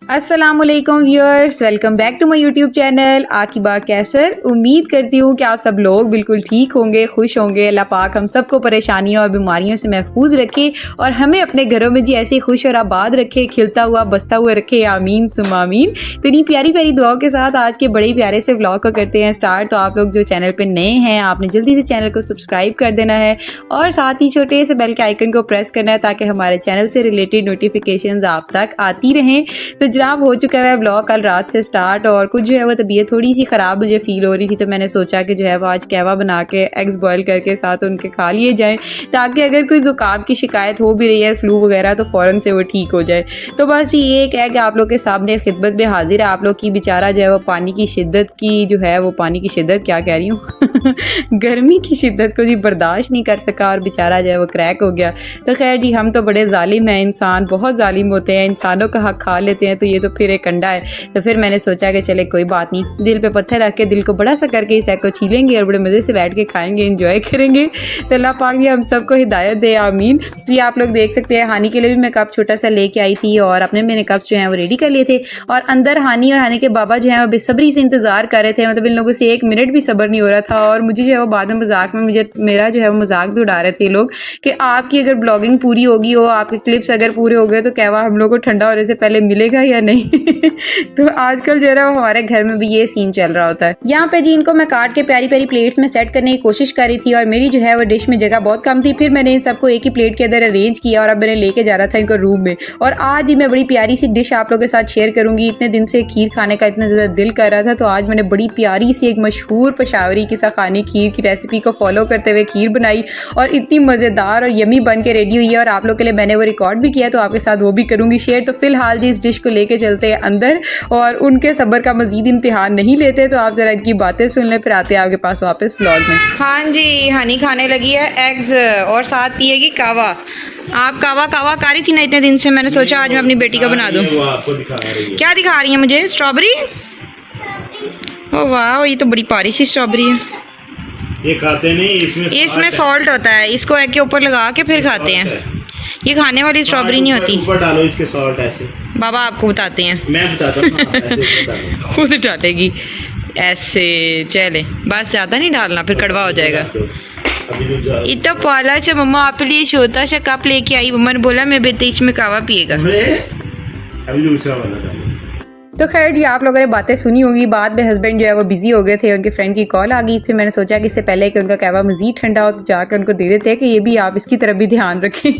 अस्सलामुअलैकुम viewers, welcome back to my YouTube channel Aqiba Kaiser. उम्मीद करती हूँ कि आप सब लोग बिल्कुल ठीक होंगे, खुश होंगे। अल्लाह पाक हम सबको परेशानियों और बीमारियों से महफूज रखे और हमें अपने घरों में जी ऐसे खुश और आबाद रखे, खिलता हुआ बसता हुआ रखे। आमीन सुम आमीन। तो इन्हीं प्यारी प्यारी दुआओं के साथ आज के बड़े प्यारे से व्लॉग को करते हैं स्टार्ट। तो आप लोग जो चैनल पर नए हैं, आपने जल्दी से चैनल को सब्सक्राइब कर देना है और साथ ही छोटे से बेल के आइकन को प्रेस करना है ताकि हमारे चैनल से रिलेटेड नोटिफिकेशन आप तक आती रहें। तो जनाब हो चुका है ब्लॉग कल रात से स्टार्ट और कुछ जो है वो तबीयत थोड़ी सी ख़राब मुझे फ़ील हो रही थी, तो मैंने सोचा कि जो है वो आज कहवा बना के एग्स बॉयल करके साथ उनके खा लिए जाएं ताकि अगर कोई ज़ुकाम की शिकायत हो भी रही है, फ्लू वगैरह, तो फ़ौरन से वो ठीक हो जाए। तो बस ये एक है कि आप लोग के सामने खिदमत में हाजिर है। आप लोग की बेचारा जो है वो पानी की शिद्दत की जो है वो पानी की शिद्दत क्या कह रही हूँ गर्मी की शिद्दत को जी बर्दाश्त नहीं कर सका और बेचारा जो है वो क्रैक हो गया। तो खैर जी, हम तो बड़े जालिम हैं, इंसान बहुत जालिम होते हैं, इंसानों का हक खा लेते हैं, तो ये तो फिर एक अंडा है। तो फिर मैंने सोचा कि चले कोई बात नहीं, दिल पे पत्थर रख के दिल को बड़ा सा करके इस एग को छीलेंगे और बड़े मज़े से बैठ के खाएंगे, इंजॉय करेंगे। तो अल्लाह पाक जी हम सबको हिदायत दे, आमीन। तो ये आप लोग देख सकते हैं, हानी के लिए भी मैं कप छोटा सा लेके आई थी और अपने मैंने कप्स जो हैं वो रेडी कर लिए थे और अंदर हानी और हानी के बाबा जो है वो बेसब्री से इंतज़ार कर रहे थे। मतलब इन लोगों से एक मिनट भी सब्र नहीं हो रहा था और मुझे जो है वो बाद में मजाक में मेरा जो है वो मजाक भी उड़ा रहे थे लोग कि आपकी अगर ब्लॉगिंग पूरी होगी हो, आपके क्लिप्स अगर पूरे हो गए तो कहवा हम लोग को ठंडा होने से पहले मिलेगा या नहीं तो आजकल जो है वो हमारे घर में भी ये सीन चल रहा होता है। यहाँ पे जी इनको मैं काट के प्यारी प्यारी प्लेट्स में सेट करने की कोशिश कर रही थी और मेरी जो है वो डिश में जगह बहुत कम थी। फिर मैंने इन सबको एक ही प्लेट के अंदर अरेंज किया और अब मैंने लेके जा रहा था इनको रूम में। और आज ही मैं बड़ी प्यारी सी डिश आप लोगों के साथ शेयर करूंगी। इतने दिन से खीर खाने का इतना ज़्यादा दिल कर रहा था, तो आज मैंने बड़ी प्यारी सी एक मशहूर पेशावरी किस्सा खानी खीर की रेसिपी को फॉलो करते हुए खीर बनाई और इतनी मज़ेदार और यमी बन के रेडी हुई है और आप लोग के लिए मैंने वो रिकॉर्ड भी किया, तो आपके साथ वो भी करूंगी शेयर। तो फिलहाल जी इस डिश को लेके चलते हैं अंदर और उनके सब्र का मजीद इम्तिहान नहीं लेते, तो आप जरा इनकी बातें सुन लें, फिर आते हैं आपके पास वापस व्लॉग में। हाँ जी, हनी खाने लगी है एग्स और साथ पिएगी कावा। आप कावा कावा खा रही थी ना इतने दिन से, मैंने सोचा आज मैं अपनी बेटी का बना दूं। क्या दिखा रही है मुझे? स्ट्रॉबेरी? ओ वाह, ये तो बड़ी प्यारी सी स्ट्रॉबेरी है। ये खाते नहीं, इसमें सॉल्ट होता है, इसको एग के ऊपर लगा के फिर खाते हैं। ये खाने वाली स्ट्रॉबेरी नहीं होती। ऊपर डालो इसके सॉल्ट ऐसे। बाबा आपको बताते हैं, मैं बताता हूँ खुद डालेगी ऐसे। चले बस, ज़्यादा नहीं डालना फिर कड़वा हो जाएगा। इतना पाला अच्छा मम्मा आप लिए छोटा सा कप लेके आई। मम्मा ने बोला मैं बेटे इसमें कावा पिएगा। अभी दूसरा वाला डालो। तो खैर जी, आप लोगों ने बातें सुनी होंगी। बाद में हस्बैंड जो है वो बिजी हो गए थे, उनके फ्रेंड की कॉल आ गई। फिर मैंने सोचा कि इससे पहले कि उनका कहवा मज़ीद ठंडा हो तो जाकर उनको दे देते हैं कि ये भी आप इसकी तरफ भी ध्यान रखें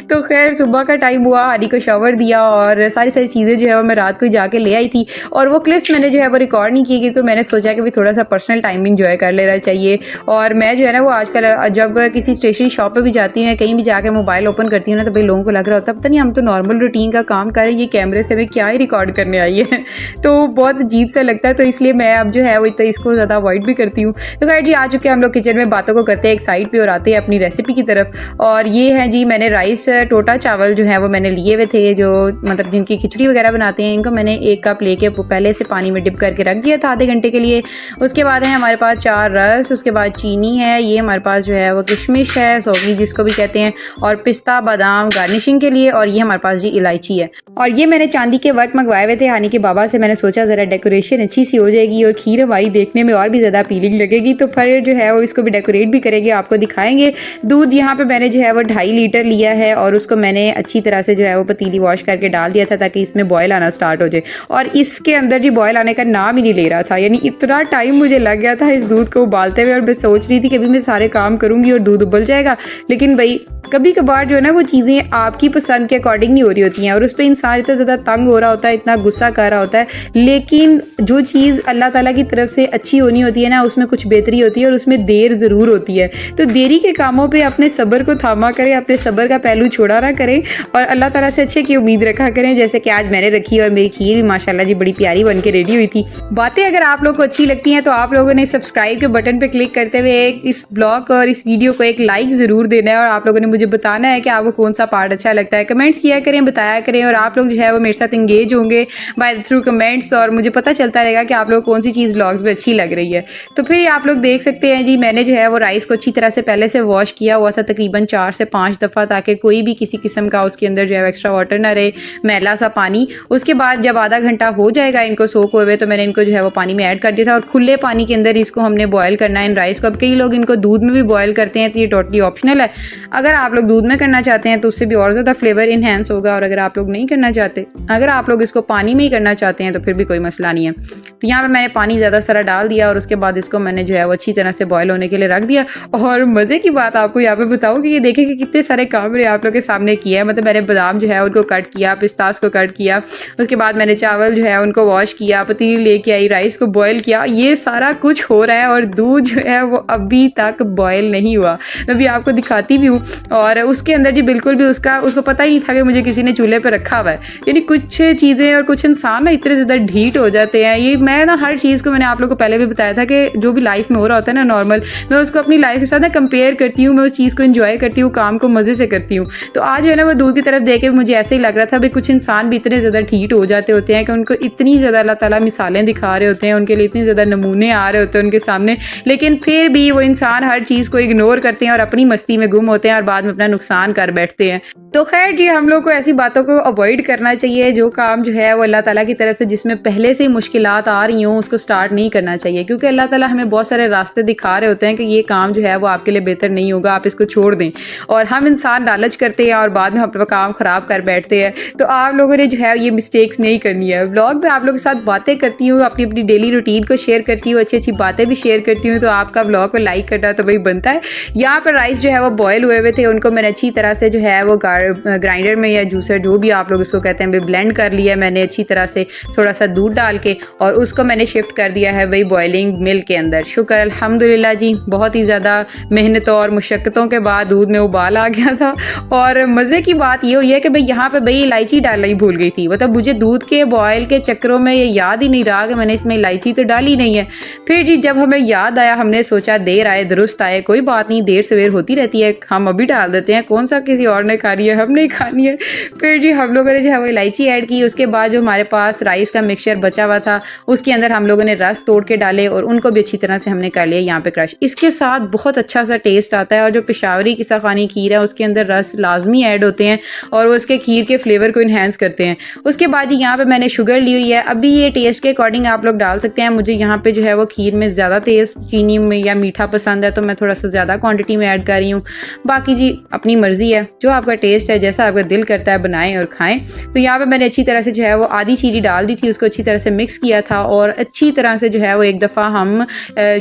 तो खैर सुबह का टाइम हुआ, हनी को शावर दिया और सारी चीज़ें जो है वो मैं रात को जाके ले आई थी और वो क्लिप्स मैंने जो है वो रिकॉर्ड नहीं की क्योंकि मैंने सोचा कि भाई थोड़ा सा पर्सनल टाइम इंजॉय कर लेना चाहिए। और मैं जो है ना वो आजकल जब किसी स्टेशनरी शॉप पर भी जाती हूँ, कहीं भी जाकर मोबाइल ओपन करती हूँ ना, तो भाई लोगों को लग रहा होता है पता नहीं हम तो नॉर्मल रूटीन का काम कर रहे हैं, ये कैमरे से हमें क्या ही रिकॉर्ड करने आई है तो बहुत अजीब सा लगता है। तो इसलिए मैं अब जो है वो इसको ज़्यादा अवॉइड भी करती हूँ। तो खैर जी, आ चुके हैं हम लोग किचन में, बातों को करते हैं एक साइड पे और आते हैं अपनी रेसिपी की तरफ। और ये है जी, मैंने राइस टोटा चावल जो है वो मैंने लिए हुए थे, जो मतलब जिनकी खिचड़ी वगैरह बनाते हैं, इनको मैंने एक कप लेके पहले से पानी में डिप करके रख दिया था आधे घंटे के लिए। उसके बाद है हमारे पास 4 रस, उसके बाद चीनी है, ये हमारे पास जो है वो किशमिश है, सौगी जिसको भी कहते हैं, और पिस्ता बादाम गार्निशिंग के लिए, और ये हमारे पास जी इलायची है। और ये मैंने चांदी के वर्क मंगवाए हुए थे हानी के बाबा से। मैंने सोचा ज़रा डेकोरेशन अच्छी सी हो जाएगी और खीर हमारी देखने में और भी ज़्यादा अपीलिंग लगेगी, तो फिर जो है वो इसको भी डेकोरेट भी करेंगे, आपको दिखाएंगे। दूध यहाँ पे मैंने जो है वो 2.5 लीटर लिया है और उसको मैंने अच्छी तरह से जो है वो पतीली वॉश करके डाल दिया था ताकि इसमें बॉयल आना स्टार्ट हो जाए। और इसके अंदर जी बॉयल आने का नाम ही नहीं ले रहा था, यानी इतना टाइम मुझे लग गया था इस दूध को उबालते हुए और मैं सोच रही थी कि अभी मैं सारे काम करूँगी और दूध उबल जाएगा। लेकिन भाई कभी कभार जो है ना वो चीज़ें आपकी पसंद के अकॉर्डिंग नहीं हो रही होती हैं और उस पर इंसान इतना ज़्यादा तंग हो रहा होता है, इतना गुस्सा कर रहा होता है। लेकिन जो चीज़ अल्लाह ताला की तरफ से अच्छी होनी होती है ना, उसमें कुछ बेहतरी होती है और उसमें देर ज़रूर होती है। तो देरी के कामों पे अपने सब्र को थामा करें, अपने सब्र का पहलू छोड़ा ना करें और अल्लाह ताला से अच्छे की उम्मीद रखा करें, जैसे कि आज मैंने रखी और मेरी खीर भी माशाल्लाह जी बड़ी प्यारी बन के रेडी हुई थी। बातें अगर आप लोग को अच्छी लगती हैं तो आप लोगों ने सब्सक्राइब के बटन पर क्लिक करते हुए इस ब्लॉग और इस वीडियो को एक लाइक ज़रूर देना है और आप लोगों ने मुझे बताना है कि आपको कौन सा पार्ट अच्छा लगता है। कमेंट्स किया करें, बताया करें और आप लोग जो है वो मेरे साथ इंगेज होंगे बाय थ्रू ज़रूर कमेंट्स, और मुझे पता चलता रहेगा कि आप लोग कौन सी चीज़ व्लॉग्स में अच्छी लग रही है। तो फिर आप लोग देख सकते हैं जी, मैंने जो है वो राइस को अच्छी तरह से पहले से वॉश किया हुआ था तकरीबन 4 से 5 दफ़ा, ताकि कोई भी किसी किस्म का उसके अंदर जो है एक्स्ट्रा वाटर ना रहे, मैला सा पानी। उसके बाद जब आधा घंटा हो जाएगा इनको सोक हुए, तो मैंने इनको जो है वो पानी में ऐड कर दिया था, और खुले पानी के अंदर इसको हमने बॉयल करना है इन राइस को। अब कई लोग इनको दूध में भी बॉयल करते हैं, तो ये टोटली ऑप्शनल है। अगर आप लोग दूध में करना चाहते हैं तो उससे भी और ज़्यादा फ्लेवर इन्हेंस होगा, और अगर आप लोग नहीं करना चाहते, अगर आप लोग इसको पानी में ही करना चाहते हैं तो फिर भी कोई मसला नहीं है। तो यहाँ पे मैंने पानी ज़्यादा सारा डाल दिया, और उसके बाद इसको मैंने जो है वो अच्छी तरह से बॉयल होने के लिए रख दिया। और मज़े की बात आपको यहाँ पे बताऊँ कि ये देखें कि कितने सारे काम मैंने आप लोग के सामने किया है। मतलब मैंने बादाम जो है उनको कट किया, पिस्तास को कट किया, उसके बाद मैंने चावल जो है उनको वॉश किया, पतीली लेके आई, राइस को बॉयल किया, ये सारा कुछ हो रहा है। और दूध जो है वो अभी तक बॉयल नहीं हुआ, मैं भी आपको दिखाती भी हूँ। और उसके अंदर जी बिल्कुल भी उसको पता ही नहीं था कि मुझे किसी ने चूल्हे पर रखा हुआ है। यानी कुछ चीज़ें और कुछ इंसान ना इतने ज़्यादा ढीठ हो जाते हैं। ये मैं ना हर चीज़ को, मैंने आप लोगों को पहले भी बताया था कि जो भी लाइफ में हो रहा होता है ना नॉर्मल, मैं उसको अपनी लाइफ के साथ ना कंपेयर करती हूँ, मैं उस चीज़ को एंजॉय करती हूँ, काम को मज़े से करती हूँ। तो आज जो है ना वो दूध की तरफ देख के मुझे ऐसे ही लग रहा था भाई कुछ इंसान भी इतने ज़्यादा ढीठ हो जाते होते हैं कि उनको इतनी ज़्यादा अल्लाह ताला मिसालें दिखा रहे होते हैं, उनके लिए इतनी ज़्यादा नमूने आ रहे होते हैं उनके सामने, लेकिन फिर भी वो इंसान हर चीज़ को इग्नोर करते हैं और अपनी मस्ती में गुम होते हैं और बाद में अपना नुकसान कर बैठते हैं। तो खैर जी, हम लोग को ऐसी बातों को अवॉइड करना चाहिए। जो काम जो है वो अल्लाह ताला की तरफ से जिसमें पहले से ही मुश्किलात आ रही हों उसको स्टार्ट नहीं करना चाहिए, क्योंकि अल्लाह ताला हमें बहुत सारे रास्ते दिखा रहे होते हैं कि ये काम जो है वो आपके लिए बेहतर नहीं होगा, आप इसको छोड़ दें। और हम इंसान लालच करते हैं और बाद में हम अपना काम ख़राब कर बैठते हैं। तो आप लोगों ने जो है ये मिस्टेक्स नहीं करनी है। व्लॉग में आप लोगों के साथ बातें करती हूँ, अपनी अपनी डेली रूटीन को शेयर करती हूँ, अच्छी अच्छी बातें भी शेयर करती हूँ, तो आपका व्लॉग को लाइक करना तो भाई बनता है। यहाँ पर राइस जो है वो बॉयल हुए हुए थे, उनको मैंने अच्छी तरह से जो है वो ग्राइंडर में या जूसर जो भी आप लोग उसको कहते हैं ब्लेंड कर लिया मैंने अच्छी तरह से, थोड़ा सा दूध डाल के, और उसको मैंने शिफ्ट कर दिया है वही बॉइलिंग मिल्क के अंदर। शुक्र अल्हम्दुलिल्लाह जी, बहुत ही ज़्यादा मेहनतों और मुशक्क़तों के बाद दूध में उबाल आ गया था। और मज़े की बात ये हुई है कि भाई यहाँ पे भाई इलायची डालना ही भूल गई थी। मतलब मुझे दूध के बॉयल के चक्करों में ये याद ही नहीं रहा कि मैंने इसमें इलायची तो डाली नहीं है। फिर जी जब हमें याद आया, हमने सोचा देर आए दुरुस्त आए, कोई बात नहीं, देर सवेर होती रहती है, हम अभी डाल देते हैं, कौन सा किसी और ने खानी है, हमने खानी है। फिर जी हम लोगों ने जो है वो इलायची ऐड की। उसके बाद जो हमारे पास राइस का मिक्सचर बचा हुआ था उसके अंदर हम लोगों ने रस तोड़ के डाले और उनको भी अच्छी तरह से हमने कर लिया यहाँ पे क्रश। इसके साथ बहुत अच्छा सा टेस्ट आता है। और जो पेशावरी किस्सा खानी खीर है उसके अंदर रस लाजमी ऐड होते हैं और वो उसके खीर के फ्लेवर को इन्हेंस करते हैं। उसके बाद जी यहाँ पे मैंने शुगर ली हुई है। अभी ये टेस्ट के अकॉर्डिंग आप लोग डाल सकते हैं। मुझे यहाँ पे जो है वो खीर में ज़्यादा तेज़ चीनी में या मीठा पसंद है तो मैं थोड़ा सा ज़्यादा क्वांटिटी में ऐड कर रही हूँ। बाकी जी अपनी मर्ज़ी है, जो आपका टेस्ट है, जैसा आपका दिल करता है बनाएं और खाएं। तो यहाँ पे मैंने अच्छी तरह से जो है वो आधी चीनी डाल दी थी, उसको अच्छी तरह से मिक्स किया था और अच्छी तरह से जो है वो एक दफ़ा हम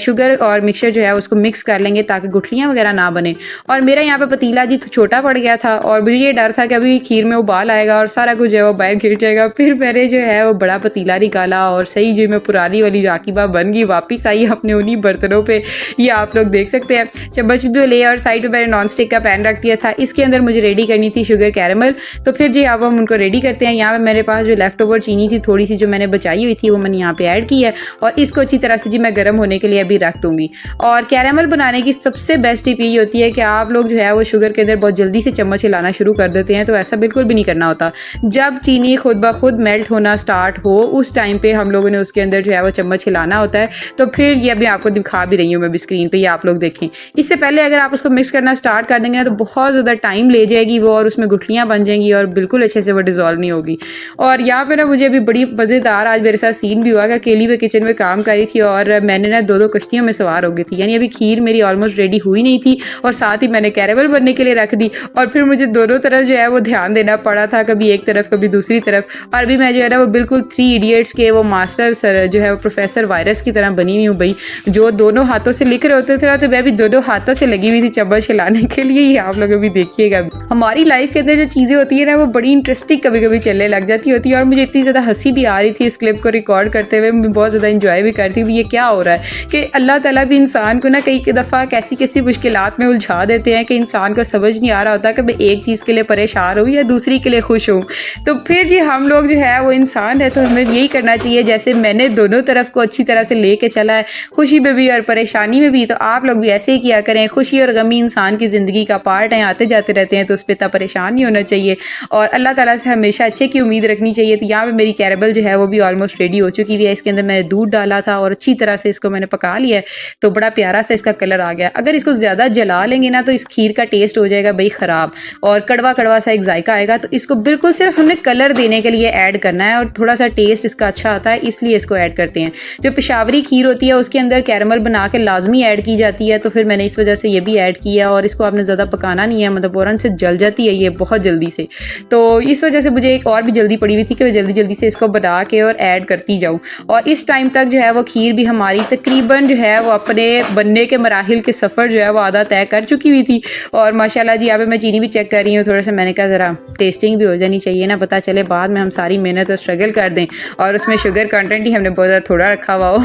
शुगर और मिक्सचर जो है उसको मिक्स कर लेंगे ताकि गुठलियाँ वगैरह ना बने। और मेरा यहाँ पे पतीला जी छोटा पड़ गया था और मुझे ये डर था कि अभी खीर में उबाल आएगा और सारा कुछ जो है वो बाहर गिर जाएगा। फिर मैंने जो है वो बड़ा पतीला निकाला और सही जो मैं पुरानी वाली राकीबा बन गई, वापस आई अपने उन्हीं बर्तनों पे। ये आप लोग देख सकते हैं, चम्मच भी ले और साइड पे मैंने नॉन स्टिक का पैन रख दिया था। इसके अंदर मुझे रेडी करनी थी शुगर कैरेमल। तो फिर जी अब हम उनको रेडी करते हैं। यहाँ पे मेरे पास जो लेफ्ट ओवर चीनी थी थोड़ी सी जो मैंने बचाई हुई थी वो मैंने यहाँ पे ऐड की है और इसको अच्छी तरह से जी मैं गर्म होने के लिए अभी रख दूंगी। और कैरेमल बनाने की सबसे बेस्ट टिप ये होती है कि आप लोग जो है वो शुगर के अंदर बहुत जल्दी से चम्मच हिलाना शुरू कर देते हैं, तो ऐसा बिल्कुल भी नहीं करना होता। जब चीनी खुद ब खुद मेल्ट होना स्टार्ट हो उस टाइम पे हम लोगों ने उसके अंदर जो है वो चम्मच हिलाना होता है। तो फिर ये अभी आपको दिखा भी रही हूँ मैं भी स्क्रीन पे, ये आप लोग देखें। इससे पहले अगर आप उसको मिक्स करना स्टार्ट कर देंगे ना तो बहुत ज़्यादा टाइम ले जाएगी वो और उसमें गुठलियाँ बन जाएंगी और बिल्कुल अच्छे से वो डिज़ोल्व नहीं होगी। और यहाँ पे ना मुझे अभी बड़ी मज़ेदार आज मेरे साथ सीन भी हुआ कि अकेली में किचन में काम कर रही थी और मैंने ना दो कश्तियों में सवार हो गई थी। यानी अभी खीर मेरी ऑलमोस्ट रेडी हुई नहीं थी और साथ ही मैंने कैरेमल बनने के लिए रख दी और फिर मुझे दोनों तरफ जो है वो ध्यान देना पड़ा था, कभी एक तरफ कभी दूसरी तरफ। और अभी मैं जो है ना वो बिल्कुल 3 इडियट्स के वो मास्टर सर जो है वो प्रोफेसर वायरस की तरह बनी हुई हूँ भाई, जो दोनों हाथों से लिख रहे होते थे ना तो मैं भी दोनों हाथों से लगी हुई थी चम्मच हिलाने के लिए। ये आप लोग अभी देखिएगा। हमारी लाइफ के अंदर जो चीज़ें होती है ना वो बड़ी इंटरेस्टिंग कभी कभी चलने लग जाती होती है और मुझे इतनी ज़्यादा हंसी भी आ रही थी इस क्लिप को रिकॉर्ड करते हुए। मैं बहुत ज़्यादा इंजॉय भी करती हूँ। ये क्या हो रहा है कि अल्लाह ताला भी इंसान को ना कई दफ़ा कैसी कैसी मुश्किलात में उलझा देते हैं कि इंसान को समझ नहीं आ रहा होता कि मैं एक चीज़ के लिए परेशान हूँ या दूसरी के लिए खुश हूँ। तो फिर जी हम लोग जो है वो इंसान है तो हमें यही करना चाहिए जैसे मैंने दोनों तरफ को अच्छी तरह से लेके चला है, खुशी में भी और परेशानी में भी। तो आप लोग भी ऐसे ही किया करें। खुशी और गमी इंसान की ज़िंदगी का पार्ट है, आते जाते रहते हैं, तो उस पर इतना परेशान नहीं होना चाहिए और अल्लाह ताला से हमेशा अच्छे की उम्मीद रखनी चाहिए। तो यहाँ पे मेरी कैरेमल जो है वो भी ऑलमोस्ट रेडी हो चुकी हुई है। इसके अंदर मैंने दूध डाला था और अच्छी तरह से इसको मैंने पका लिया है, तो बड़ा प्यारा सा इसका कलर आ गया। अगर इसको ज़्यादा जला लेंगे ना तो इस खीर का टेस्ट हो जाएगा भाई ख़राब और कड़वा कड़वा सा एक जायका आएगा। तो इसको बिल्कुल सिर्फ हमने कलर देने के लिए ऐड करना है और थोड़ा सा टेस्ट इसका अच्छा आता है, इसलिए इसको ऐड करते हैं। जो पेशावरी खीर होती है उसके अंदर कैरेमल बना के लाजमी ऐड की जाती है, तो फिर मैंने इस वजह से ये भी ऐड किया। और इसको आपने ज़्यादा पकाना नहीं है, मतलब फ़ौरन से जल जाती है ये बहुत जल्दी से, तो इस वजह से मुझे एक और भी जल्दी पड़ी हुई थी कि मैं जल्दी जल्दी से इसको बना के और ऐड करती जाऊँ। और इस टाइम तक जो है वो खीर भी हमारी तकरीबन जो है वो अपने बनने के मराहिल के सफ़र जो है वो आधा तय कर चुकी हुई थी। और माशाल्लाह जी यहाँ पे मैं चीनी भी चेक कर रही हूँ थोड़ा सा, मैंने कहा ज़रा टेस्टिंग भी हो जानी चाहिए ना, पता चले बाद में हम सारी मेहनत और स्ट्रगल कर दें और उसमें शुगर कंटेंट ही हमने बहुत ज़्यादा थोड़ा रखा हुआ हो।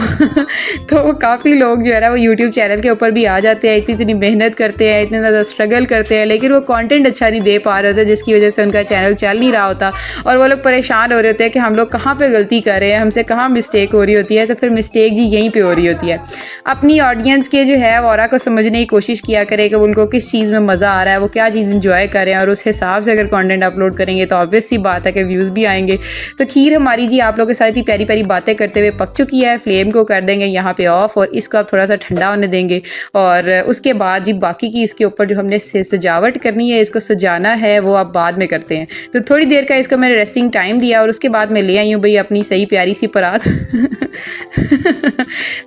तो काफ़ी लोग जो है ना वो यूट्यूब चैनल के ऊपर भी आ जाते हैं, इतनी मेहनत करते हैं, इतने ज़्यादा स्ट्रगल करते हैं, लेकिन वो कंटेंट अच्छा नहीं दे पा रहे होते, जिसकी वजह से उनका चैनल चल नहीं रहा होता और वो लोग परेशान हो रहे होते हैं कि हम लोग कहाँ पे गलती कर रहे हैं, हमसे कहाँ मिस्टेक हो रही होती है। तो फिर मिस्टेक जी यहीं पे हो रही होती है। अपनी ऑडियंस के जो है ऑरा को समझने की कोशिश किया करें कि उनको किस चीज़ में मज़ा आ रहा है, वो क्या चीज़ इंजॉय कर रहे हैं, और उस हिसाब से अगर कंटेंट अपलोड करेंगे तो ऑब्वियस सी बात है कि व्यूज़ भी आएंगे। तो खीर हमारी जी आप लोगों के साथ ही प्यारी प्यारी बातें करते हुए पक चुकी है। फ्लेम को कर देंगे यहाँ पे ऑफ और इसको आप थोड़ा सा ठंडा होने देंगे और उसके बाद जी बाकी की इसके ऊपर जो हमने सजावट करनी है, इसको सजाना है, वो आप बाद में करते हैं। तो थोड़ी देर का इसको मैंने रेस्टिंग टाइम दिया और उसके बाद मैं ले आई हूँ भाई अपनी सही प्यारी सी परात।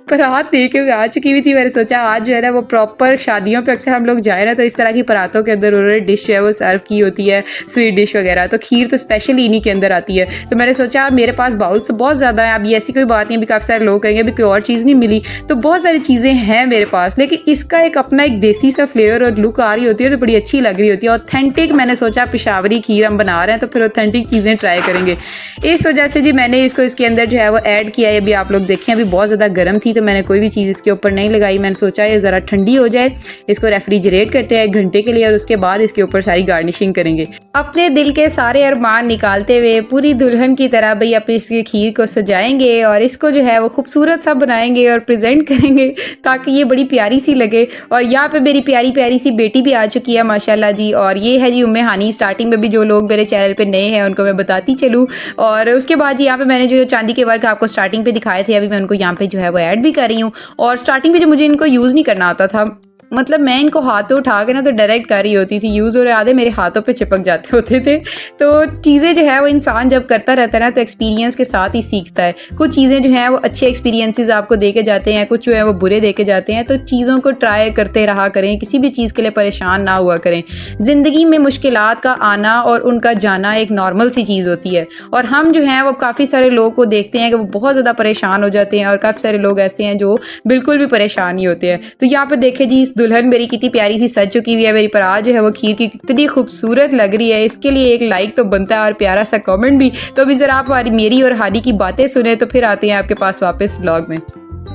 परात दे के आ चुकी हुई थी। मैंने सोचा आज जो है ना वो प्रॉपर शादियों पे अक्सर हम लोग जाए ना तो इस तरह की परातों के अंदर उन्होंने डिश है वो सर्व की होती है, स्वीट डिश वगैरह। तो खीर तो स्पेशली इन्हीं के अंदर आती है। तो मैंने सोचा मेरे पास बाउल्स बहुत ज़्यादा है, अब ये ऐसी कोई बात नहीं, अभी काफ़ी सारे लोग कहेंगे अभी कोई और चीज़ नहीं मिली, तो बहुत सारी चीज़ें हैं मेरे पास, लेकिन इसका एक अपना एक देसी सा फ्लेवर और लुक आ रही होती है तो बड़ी अच्छी लग रही होती है, ऑथेंटिक। मैंने सोचा पेशावरी खीर हम बना रहे हैं तो फिर ऑथेंटिक चीज़ें ट्राई करेंगे। इस वजह से जी मैंने इसको इसके अंदर जो है वो ऐड किया है। अभी आप लोग देखें अभी बहुत ज़्यादा गर्म थी तो मैंने कोई भी चीज़ इसके ऊपर नहीं लगाई। मैंने सोचा ये ज़रा ठंडी हो जाए, इसको रेफ्रिजरेट करते हैं 1 घंटे के लिए और उसके बाद इसके ऊपर सारी गार्निशिंग करेंगे। अपने दिल के सारे अरमान निकालते हुए पूरी दुल्हन की तरह भाई आप इसकी खीर को सजाएंगे और इसको जो है वो खूबसूरत सा बनाएंगे और प्रेजेंट करेंगे ताकि ये बड़ी प्यारी सी लगे। और यहाँ पे मेरी प्यारी प्यारी सी बेटी भी आ चुकी है माशाल्लाह जी, और ये है जी उम्मे हानी। स्टार्टिंग में भी जो लोग मेरे चैनल पे नए हैं उनको मैं बताती चलूँ। और उसके बाद जी यहाँ पे मैंने जो चांदी के वर्क आपको स्टार्टिंग पे दिखाए थे, अभी मैं उनको यहाँ पे जो है वो ऐड भी कर रही हूँ। और स्टार्टिंग में जो मुझे इनको यूज़ नहीं करना आता था, मतलब मैं इनको हाथों उठा के ना तो डायरेक्ट कर रही होती थी यूज़, और आधे मेरे हाथों पे चिपक जाते होते थे। तो चीज़ें जो है वो इंसान जब करता रहता है ना तो एक्सपीरियंस के साथ ही सीखता है। कुछ चीज़ें जो हैं वो अच्छे एक्सपीरियंसेस आपको दे के जाते हैं, कुछ जो है वो बुरे दे के जाते हैं। तो चीज़ों को ट्राई करते रहा करें, किसी भी चीज़ के लिए परेशान ना हुआ करें। ज़िंदगी में मुश्किलात का आना और उनका जाना एक नॉर्मल सी चीज़ होती है। और हम जो हैं वो काफ़ी सारे लोगों को देखते हैं कि वो बहुत ज़्यादा परेशान हो जाते हैं और काफ़ी सारे लोग ऐसे हैं जो बिल्कुल भी परेशान नहीं होते हैं। तो यहाँ पर देखें जी इस दुल्हन मेरी कितनी प्यारी सी सज चुकी हुई है। मेरी परात जो है वो खीर की कितनी खूबसूरत लग रही है, इसके लिए एक लाइक तो बनता है और प्यारा सा कमेंट भी। तो अभी ज़रा आप मेरी और हानी की बातें सुने तो फिर आते हैं आपके पास वापस व्लॉग में।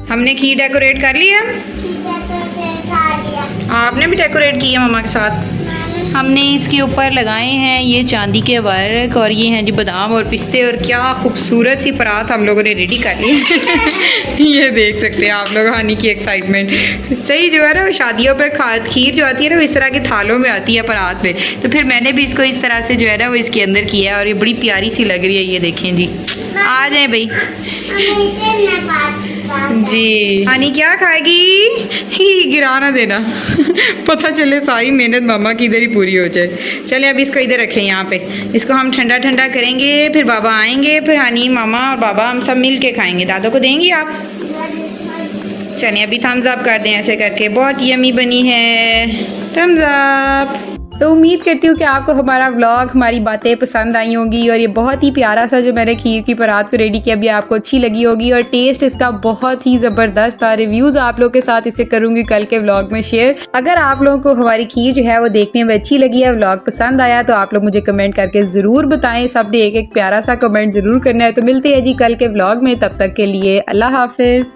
हमने खीर डेकोरेट कर लिया, आपने भी डेकोरेट किया मम्मा के साथ। हमने इसके ऊपर लगाए हैं ये चांदी के वर्क और ये हैं जी बादाम और पिस्ते, और क्या खूबसूरत सी परात हम लोगों ने रेडी कर ली। ये देख सकते हैं आप लोग हानी की एक्साइटमेंट। सही जो है ना वो शादियों पे खीर जो आती है ना वो इस तरह के थालों में आती है परात में, तो फिर मैंने भी इसको इस तरह से जो है ना वो इसके अंदर किया है और ये बड़ी प्यारी सी लग रही है। ये देखें जी, आ जाए भाई जी। हानी क्या खाएगी? ही गिरा ना देना। पता चले सारी मेहनत मामा की इधर ही पूरी हो जाए। चले अब इसको इधर रखें यहाँ पे, इसको हम ठंडा ठंडा करेंगे, फिर बाबा आएंगे, फिर हानी मामा और बाबा हम सब मिल के खाएंगे। दादो को देंगी आप? चलिए अभी थम्स अप कर दें ऐसे करके, बहुत यमी बनी है, थम्स अप। तो उम्मीद करती हूँ कि आपको हमारा व्लॉग, हमारी बातें पसंद आई होंगी और ये बहुत ही प्यारा सा जो मैंने खीर की परात को रेडी किया भी आपको अच्छी लगी होगी और टेस्ट इसका बहुत ही ज़बरदस्त था। रिव्यूज़ आप लोगों के साथ इसे करूँगी कल के व्लॉग में शेयर। अगर आप लोगों को हमारी खीर जो है वो देखने में अच्छी लगी है, व्लॉग पसंद आया तो आप लोग मुझे कमेंट करके ज़रूर बताएं। सबने एक एक प्यारा सा कमेंट ज़रूर करना है। तो मिलते हैं जी कल के व्लॉग में, तब तक के लिए अल्लाह हाफिज़।